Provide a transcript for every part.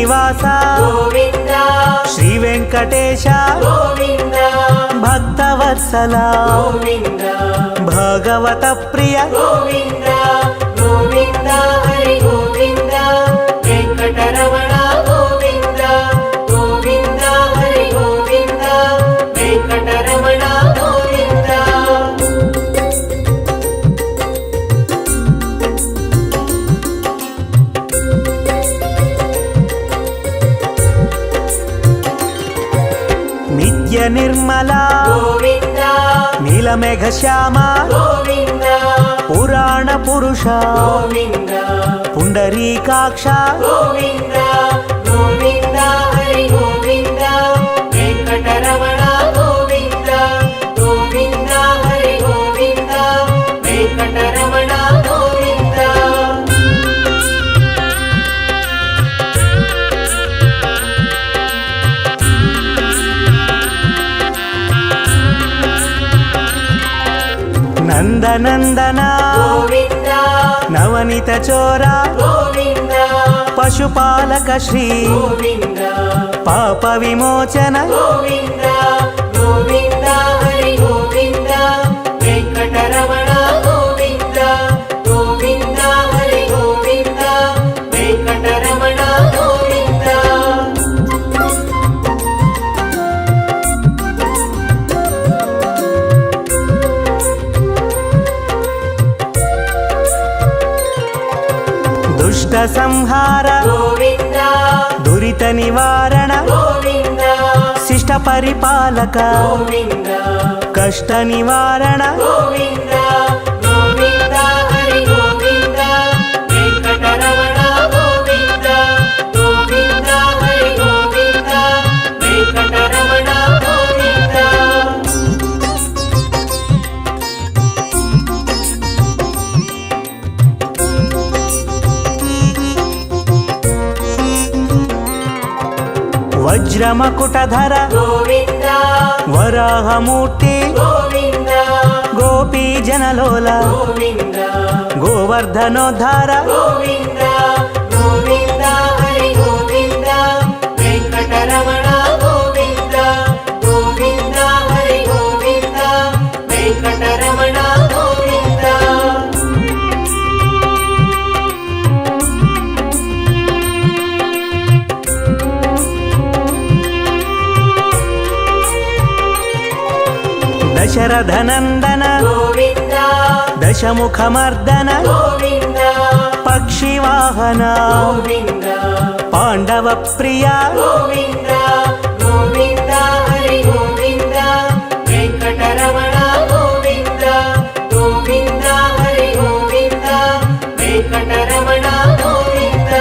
శ్రీనివాస గోవింద శ్రీ వెంకటేశ గోవింద భక్తవత్సల గోవింద భగవత ప్రియ గోవింద గోవింద హరి గోవింద వెంకటరమణ గోవింద గోవింద హరి గోవింద వెంకటరమణ గోవింద నిత్య నిర్మల గోవింద నీలమేఘ శ్యామ గోవింద పురాణ పురుష గోవింద పుండరీకాక్ష గోవింద గోవింద హరి గోవింద వెంకటరమణ గోవింద గోవింద హరి గోవింద వెంకటరమణ గోవింద నందనందన గోవింద నవనిత చోర గోవింద పశుపాలక శ్రీ గోవింద పాప విమోచన గోవింద గోవింద హరి గోవింద వెంకటరమణ గోవింద గోవింద హరి గోవింద వెంకటరమణ గోవింద దుష్ట సంహార గోవింద దురిత నివారణ గోవింద శిష్ట పరిపాలక గోవింద కష్ట నివారణ గోవింద గోవింద హరి గోవింద వెంకటరమణ గోవింద గోవింద హరి గోవింద వెంకటరమణ గోవింద వజ్రమకుటధర గోవింద వరాహమూర్తి గోవింద గోపీ జనలోల గోవింద గోవర్ధనోద్ధార గోవింద గోవింద హరి గోవింద వెంకటరమణ గోవింద గోవింద హరి గోవింద వెంకటరమణ గోవింద దశరథనందన గోవింద దశముఖమర్దన గోవింద పక్షివాహన గోవింద పాండవ ప్రియ గోవింద గోవింద హరి గోవింద వెంకటరమణ గోవింద గోవింద హరి గోవింద వెంకటరమణ గోవింద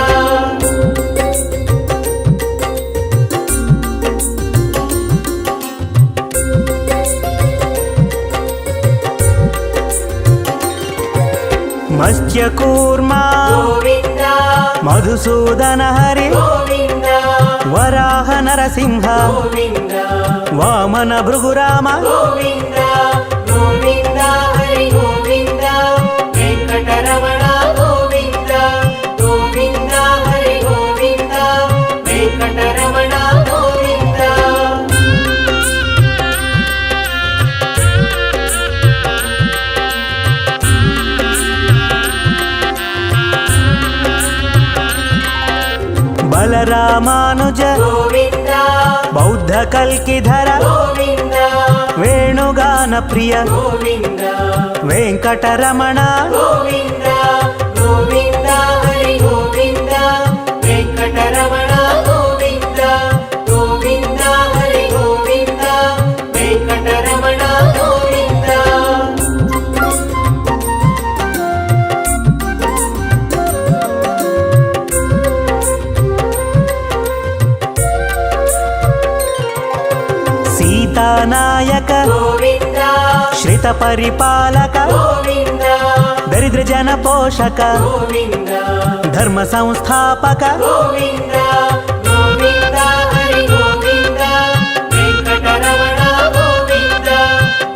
మత్స్యకూర్మ గోవింద మధుసూదన హరి గోవింద వరాహ నరసింహ గోవింద వామన భృగురామ గోవింద గోవింద హరి గోవింద వెంకటరమణ గోవింద గోవింద హరి గోవింద వెంకటరమణ గోవింద బలరామానుజ గోవింద బౌద్ధ కల్కిధర గోవింద వేణుగాన ప్రియ గోవింద వెంకటరమణ గోవింద గోవింద హరి గోవింద వెంకటరమణ గోవింద గోవింద హరి గోవింద వెంకటరమణ గోవింద సీతానాయక గోవింద శ్రిత పరిపాలక గోవింద దరిద్ర జన పోషక గోవింద ధర్మ సంస్థాపక గోవింద గోవింద హరి గోవింద వెంకటరమణ గోవింద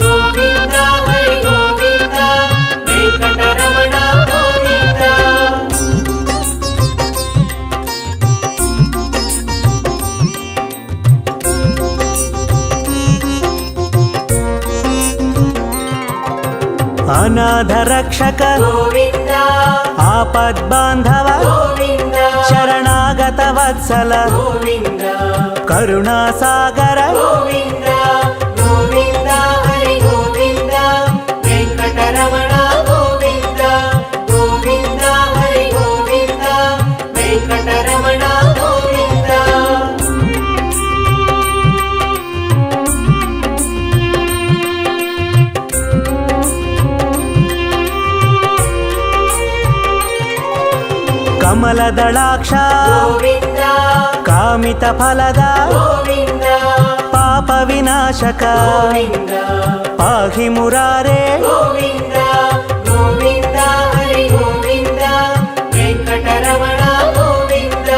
గోవింద హరి గోవింద వెంకటరమణ గోవింద ಅನಾಥ ರಕ್ಷಕ ಗೋವಿಂದ ಆಪದ್ಬಾಂಧವ ಗೋವಿಂದ ಶರಣಾಗತ ವತ್ಸಲ ಗೋವಿಂದ ಕರುಣಾಸಾಗರ ಗೋವಿಂದ ಗೋವಿಂದ ಹರಿ ಗೋವಿಂದ ವೆಂಕಟರಮಣ ಗೋವಿಂದ ಗೋವಿಂದ ಹರಿ ಗೋವಿಂದ ವೆಂಕಟರಮಣ ಗೋವಿಂದ ಕಮಲದಳಾಕ್ಷ ಗೋವಿಂದ ಕಾಮಿತ ಫಲದ ಗೋವಿಂದ ಪಾಪ ವಿನಾಶಕ ಗೋವಿಂದ ಪಾಹಿ ಮುರಾರೇ ಗೋವಿಂದ ಗೋವಿಂದ ಹರಿ ಗೋವಿಂದ ವೆಂಕಟರಮಣ ಗೋವಿಂದ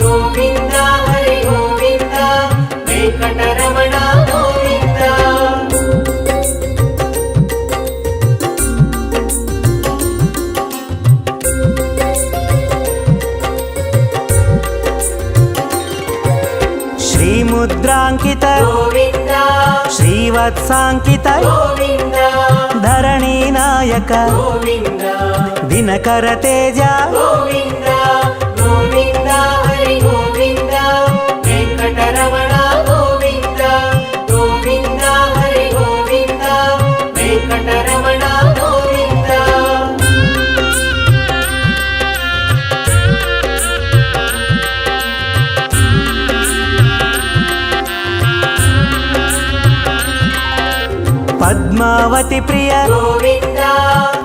ಗೋವಿಂದ ಹರಿ ಗೋವಿಂದ ವೆಂಕಟರಮಣ ಗೋವಿಂದ ಶ್ರೀಮುದ್ರಾಂಕಿತ ಗೋವಿಂದ ಶ್ರೀವತ್ಸಾಂಕಿತ ಗೋವಿಂದ ಧರಣಿ ನಾಯಕ ಗೋವಿಂದ ದಿನಕರ ತೇಜ ಗೋವಿಂದ ಗೋವಿಂದ ಹರಿ ಗೋವಿಂದ ವೆಂಕಟರಮಣ ಗೋವಿಂದ ಗೋವಿಂದ ಹರಿ ಗೋವಿಂದ ವೆಂಕಟರಮಣ ಗೋವಿಂದ ಪದ್ಮಾವತಿ ಪ್ರಿಯ ಗೋವಿಂದ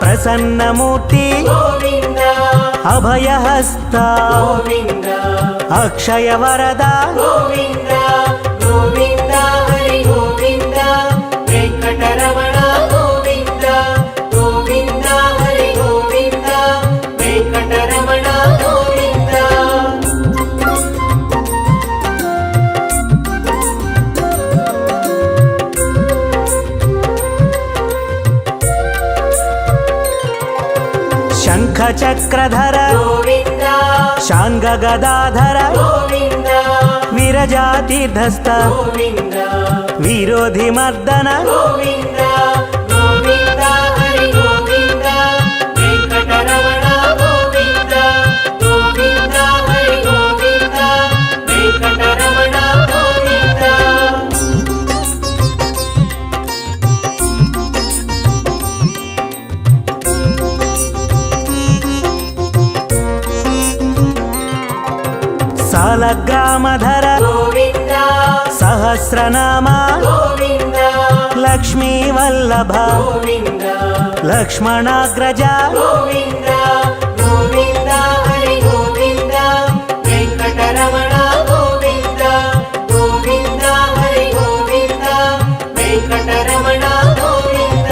ಪ್ರಸನ್ನ ಮೂರ್ತಿ ಗೋವಿಂದ ಅಭಯಹಸ್ತ ಗೋವಿಂದ ಅಕ್ಷಯ ವರದ ಗೋವಿಂದ ಗೋವಿಂದ ಹರಿ ಗೋವಿಂದ ವೆಂಕಟರಮಣ ಗೋವಿಂದ ಗೋವಿಂದ ಹರಿ ಗೋವಿಂದ ವೆಂಕಟರಮಣ ಗೋವಿಂದ ಶಂಖ ಚಕ್ರಧರ ಗೋವಿಂದ ಶಾಂಗ ಗದಾಧರ ಗೋವಿಂದ ವಿರಜಾತೀರ್ಧಸ್ಥ ಗೋವಿಂದ ವಿರೋಧಿ ಮರ್ದನ ಗೋವಿಂದ ಗೋವಿಂದ ಹರಿ ಗೋವಿಂದ ವೆಂಕಟರಮಣ ಗೋವಿಂದ ಗೋವಿಂದ ಹರಿ ಗೋವಿಂದ ವೆಂಕಟರಮಣ ಗೋವಿಂದ ಸಾಲಗ್ರಾಮಧರ ಗೋವಿಂದ ಸಹಸ್ರನಾಮ ಗೋವಿಂದ ಲಕ್ಷ್ಮೀ ವಲ್ಲಭ ಗೋವಿಂದ ಲಕ್ಷ್ಮಣಾಗ್ರಜ ಗೋವಿಂದ ಗೋವಿಂದ ಹರಿ ಗೋವಿಂದ ವೆಂಕಟರಮಣ ಗೋವಿಂದ ಗೋವಿಂದ ಹರಿ ಗೋವಿಂದ ವೆಂಕಟರಮಣ ಗೋವಿಂದ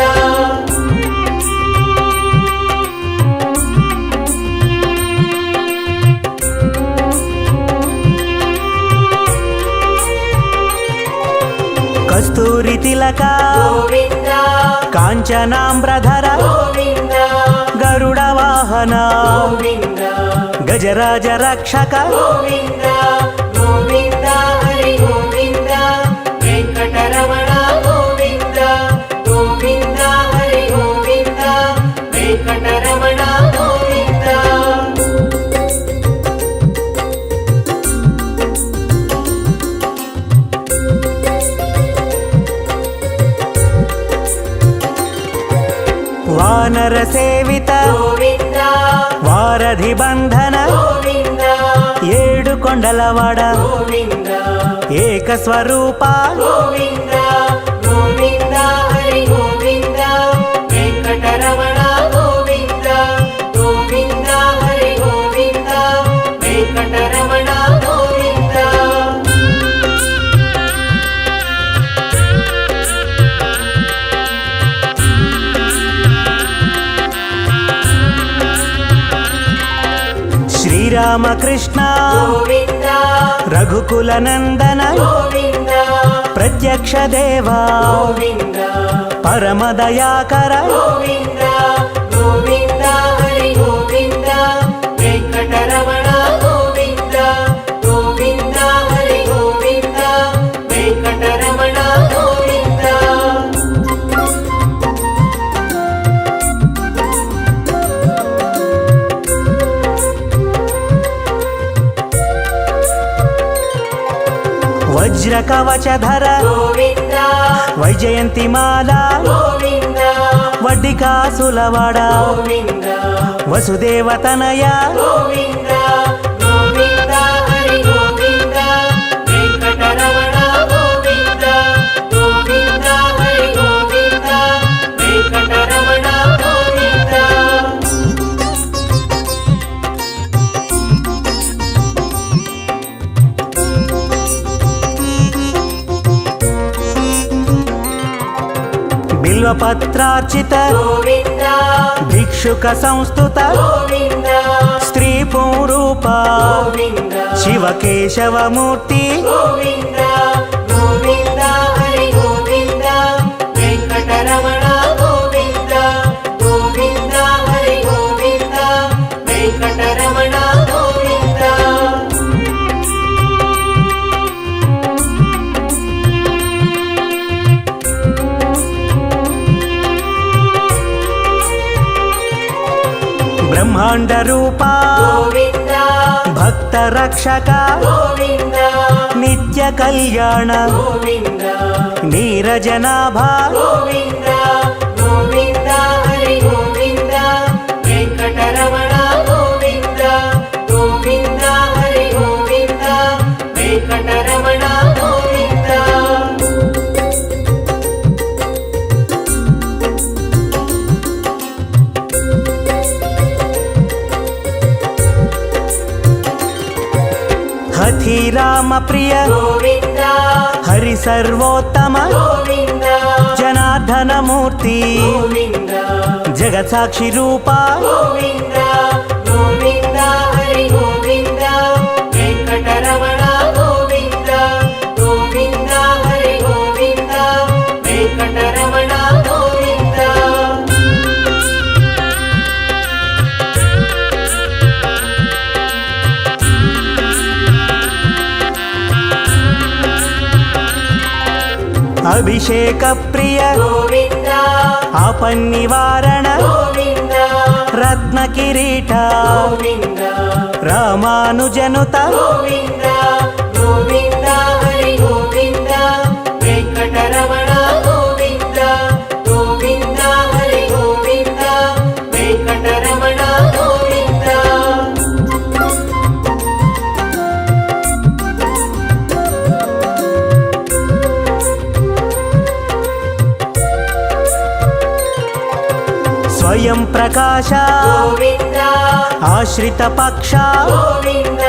ಕಸ್ತೂರಿ ತಿಲಕ ಗೋವಿಂದ ಕಾಂಚನಾಂಬ್ರಧರ ಗೋವಿಂದ ಗರುಡ ವಾಹನ ಗೋವಿಂದ ಗಜರಾಜ ರಕ್ಷಕ ಗೋವಿಂದ ಗೋವಿಂದ ಹರಿ ಗೋವಿಂದ ವೆಂಕಟರಮಣ ಗೋವಿಂದ ಗೋವಿಂದ ಹರಿ ಗೋವಿಂದ ವೆಂಕಟರಮಣ ಗೋವಿಂದ ವಾನರ ಸೇವಿತ ಗೋವಿಂದ ವಾರಧಿ ಬಂಧನ ಗೋವಿಂದ ಏಳು ಕೊಂಡಲವಾಡ ಗೋವಿಂದ ಏಕ ಸ್ವರೂಪ ಗೋವಿಂದ ಗೋವಿಂದ ಹರಿ ಗೋವಿಂದ ವೆಂಕಟರಮಣ ಗೋವಿಂದ ಗೋವಿಂದ ಹರಿ ಗೋವಿಂದ ವೆಂಕಟರಮಣ ಗೋವಿಂದ ಶ್ರೀರಾಮಕೃಷ್ಣ ಗೋವಿಂದ ರಘುಕುಲ ನಂದನ ಗೋವಿಂದ ಪ್ರತ್ಯಕ್ಷ ದೇವ ಗೋವಿಂದ ಪರಮ ದಯಾಕರ ಗೋವಿಂದ ಗೋವಿಂದ ಹರಿ ಗೋವಿಂದ ವೆಂಕಟರಮಣ ಗೋವಿಂದ ಗೋವಿಂದ ಹರಿ ಗೋವಿಂದ ವೆಂಕಟರಮಣ ಗೋವಿಂದ వజ్ర కవచధర గోవింద వైజయంతిమాల గోవింద వడ్డికాసులవాడ గోవింద వసుదేవతనయ గోవింద గోవింద హరి గోవింద వెంకటరమణ గోవింద గోవింద హరి గోవింద వెంకటరమణ గోవింద బిల్వపత్రార్చిత గోవింద భిక్షుక సంస్థుత గోవింద స్త్రీ పూరూప గోవింద శివకేశవమూర్తి గోవింద గోవింద హరి గోవింద వెంకటరమణ గోవింద గోవింద హరి గోవింద వెంకటరమణ గోవింద బ్రహ్మాండ రూప గోవింద భక్త రక్షక గోవింద నిత్య కళ్యాణ గోవింద నీరజనాభ గోవింద గోవింద హరి గోవింద వెంకటరమణ గోవింద గోవింద హరి గోవింద వెంకటరమణ గోవింద హఠి రామ ప్రియ గోవింద హరి సర్వోత్తమ గోవింద జనార్దన మూర్తి గోవింద జగత్సాక్షి రూప గోవింద గోవింద హరి గోవింద వెంకటరమణ గోవింద గోవింద హరి గోవింద వెంకటరమణ గోవింద అభిషేక ప్రియ గోవింద ఆపన్నివారణ గోవింద రత్న కిరీట గోవింద రామానుజనుత గోవింద గోవింద హరి గోవింద వెంకటరమణ గోవింద గోవింద హరి గోవింద వెంకటరమణ గోవింద స్వయం ప్రకాశ గోవింద ఆశ్రిత పక్ష గోవింద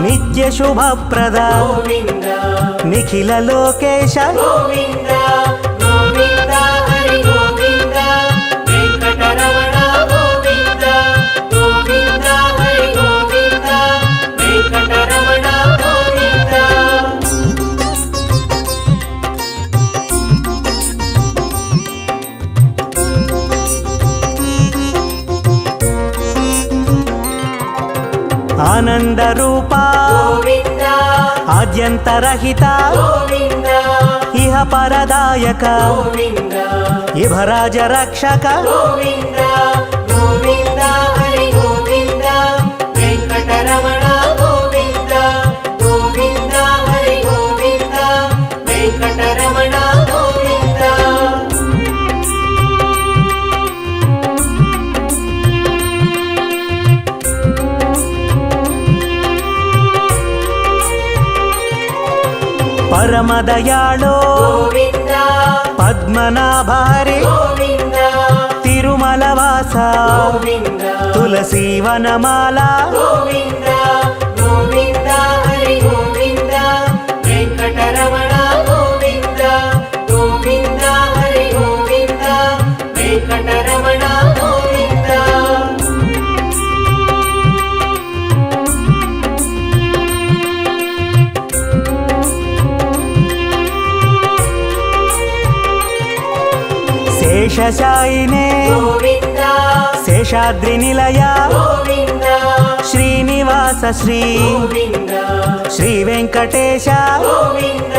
నిత్య శుభప్రద గోవింద నిఖిల లోకేశ గోవింద గోవింద హరి గోవింద వెంకటరమణ గోవింద గోవింద హరి గోవింద వెంకటరమణ గోవింద ఆనంద రూప గోవింద ఆద్యంతరహిత గోవింద ఇహ పరదాయక గోవింద ఇభరాజ రక్షక గోవింద గోవింద హరి గోవింద వెంకటరమణ గోవింద గోవింద హరి గోవింద వెంకటరమణ గోవింద పరమదయాళో గోవింద పద్మనాభ హరి గోవింద తిరుమల వాస గోవింద తులసీవనమాల గోవింద గోవింద హరి గోవింద వెంకటరమణ గోవింద గోవింద హరి గోవింద వెంకటరమణ గోవింద శేషశాయినే గోవింద శేషాద్రి నిలయ గోవింద శ్రీనివాస శ్రీ గోవింద శ్రీ వెంకటేశ గోవింద